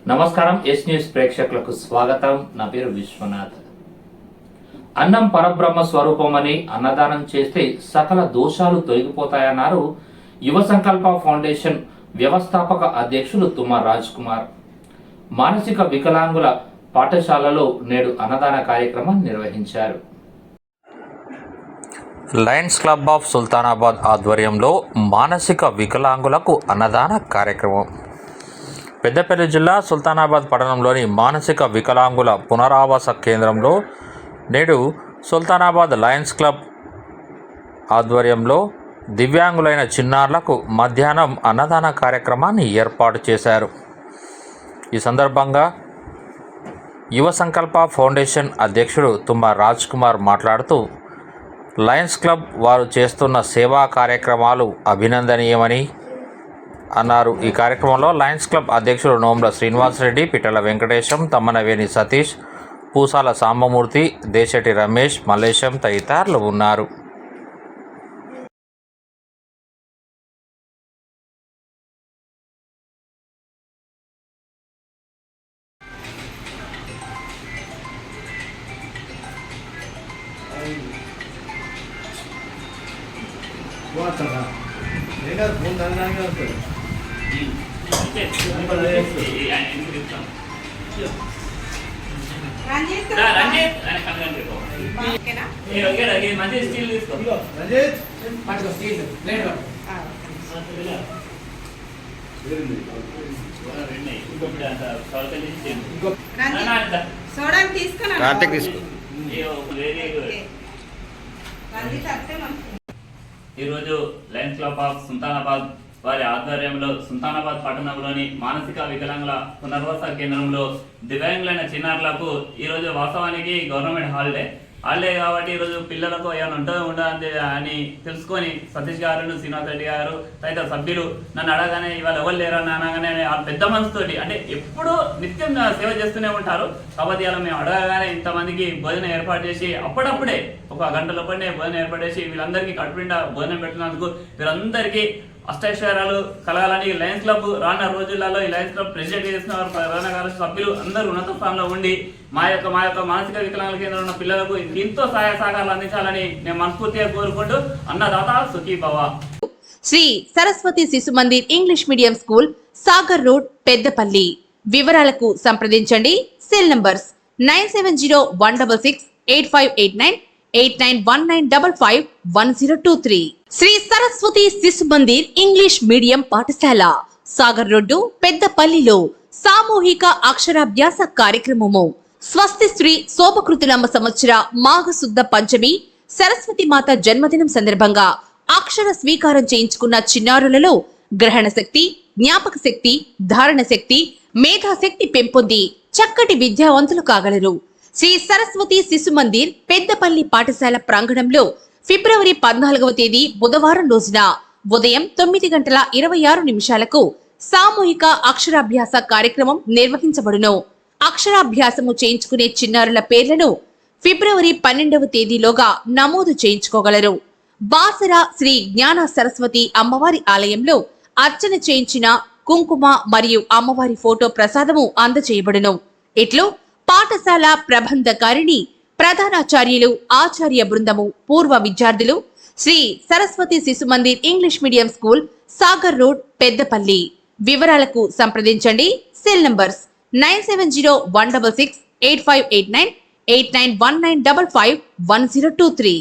నమస్కారం. Yes news ప్రేక్షకులకు స్వాగతం. నా పేరు విశ్వనాథ్. అన్నం పరబ్రహ్మ స్వరూపమని అన్నదానం చేస్తే సకల దోషాలు తొలగిపోతాయన్నారు యువ సంకల్ప ఫౌండేషన్ వ్యవస్థాపక అధ్యక్షులు తుమ్మా రాజ్ కుమార్. మానసిక వికలాంగుల పాఠశాలలో నేడు అన్నదాన కార్యక్రమం నిర్వహించారు. లయన్స్ క్లబ్ ఆఫ్ సుల్తానాబాద్ ఆధ్వర్యంలో మానసిక వికలాంగులకు అన్నదాన కార్యక్రమం. పెద్దపల్లి జిల్లా సుల్తానాబాద్ పట్టణంలోని మానసిక వికలాంగుల పునరావాస కేంద్రంలో నేడు సుల్తానాబాద్ లయన్స్ క్లబ్ ఆధ్వర్యంలో దివ్యాంగులైన చిన్నారులకు మధ్యాహ్నం అన్నదాన కార్యక్రమాన్ని ఏర్పాటు చేశారు. ఈ సందర్భంగా యువ సంకల్ప ఫౌండేషన్ అధ్యక్షుడు తుమ్మా రాజ్ కుమార్ మాట్లాడుతూ, లయన్స్ క్లబ్ వారు చేస్తున్న సేవా కార్యక్రమాలు అభినందనీయమని అన్నారు. ఈ కార్యక్రమంలో లయన్స్ క్లబ్ అధ్యక్షుడు నోమ్ల శ్రీనివాసరెడ్డి, పిట్టల వెంకటేశం, తమ్మనవేణి సతీష్, పూసాల సాంబమూర్తి, దేశటి రమేష్, మల్లేశం తదితరులు ఉన్నారు. కార్తీక్ తీసుకో. ఈరోజు లయన్స్ క్లబ్ ఆఫ్ సుల్తానాబాద్ వారి ఆధ్వర్యంలో సుల్తానాబాద్ పట్టణంలోని మానసిక వికలాంగుల పునర్వాస కేంద్రంలో దివ్యాంగులైన చిన్నారులకు ఈరోజు వాస్తవానికి గవర్నమెంట్ హాలిడే కాబట్టి ఈరోజు పిల్లలకు ఏమైనా ఉండదు అని తెలుసుకొని సతీష్ గారు, శ్రీనివాస్ రెడ్డి గారు తదితర సభ్యులు నన్ను అడగానే ఇవాళ ఎవరు లేరని అనగానే ఆ పెద్ద మనసుతోటి, అంటే ఎప్పుడూ నిత్యం సేవ చేస్తూనే ఉంటారు కాబట్టి ఇలా మేము అడగగానే ఇంతమందికి భోజనం ఏర్పాటు చేసి అప్పుడప్పుడే ఒక గంట లోపలనే భోజనం ఏర్పాటు చేసి వీళ్ళందరికీ కడుపునిండా భోజనం పెట్టినందుకు వీరందరికీ అష్టైశ్వర్యాలు కలగాలని లయన్స్ క్లబ్ రానున్న రోజులలో ఈ లయన్స్ క్లబ్ ప్రెసిడెంట్ చేసిన ప్రధాన కార్యదర్శి సభ్యులు అందరూ ఉన్నత స్థానంలో ఉండి మా యొక్క మానసిక వికలాంగుల కేంద్రంలో ఉన్న పిల్లలకు ఎంతో సహాయ సహకారాలు అందించాలని నేను మనస్ఫూర్తిగా కోరుకుంటూ అన్నదాత సుఖీ భవ. శ్రీ సరస్వతి శిశు Mandir English medium school, Sagar road, Peddapalli. వివరాలకు సంప్రదించండి. Cell numbers 9701668589, 8919551023. శ్రీ సరస్వతి శిశు మందిర్ ఇంగ్లీష్ మీడియం పాఠశాల, సాగర్ రోడ్డు, పెద్దపల్లిలో సామూహిక అక్షరాభ్యాస కార్యక్రమము. స్వస్తి శ్రీ శోభకృతునామ సంవత్సర మాఘశుద్ధ పంచమి సరస్వతి మాత జన్మదినం సందర్భంగా అక్షర స్వీకారం చేయించుకున్న చిన్నారులలో గ్రహణ శక్తి, జ్ఞాపక శక్తి, ధారణ శక్తి, మేధాశక్తి పెంపొంది చక్కటి విద్యావంతులు కాగలరు. శ్రీ సరస్వతి శిశు మందిర్ పెద్దపల్లి పాఠశాల ప్రాంగణంలో ఫిబ్రవరి 14వ తేదీ బుధవారం రోజున ఉదయం 9:26 సామూహిక అక్షరాభ్యాస కార్యక్రమం నిర్వహించబడును. అక్షరాభ్యాసము చేయించుకునే చిన్నారుల పేర్లను ఫిబ్రవరి 12వ తేదీలోగా నమోదు చేయించుకోగలరు. బాసర శ్రీ జ్ఞాన సరస్వతి అమ్మవారి ఆలయంలో అర్చన చేయించిన కుంకుమ మరియు అమ్మవారి ఫోటో ప్రసాదము అందజేయబడును. ఇట్లు పాఠశాల ప్రబంధకారిణి, ప్రధానాచార్యులు, ఆచార్య బృందము, పూర్వ విద్యార్థులు, శ్రీ సరస్వతి శిశు Mandir English medium school, Sagar road, Peddapalli. వివరాలకు సంప్రదించండి. Cell numbers 9701668589, 8919551023.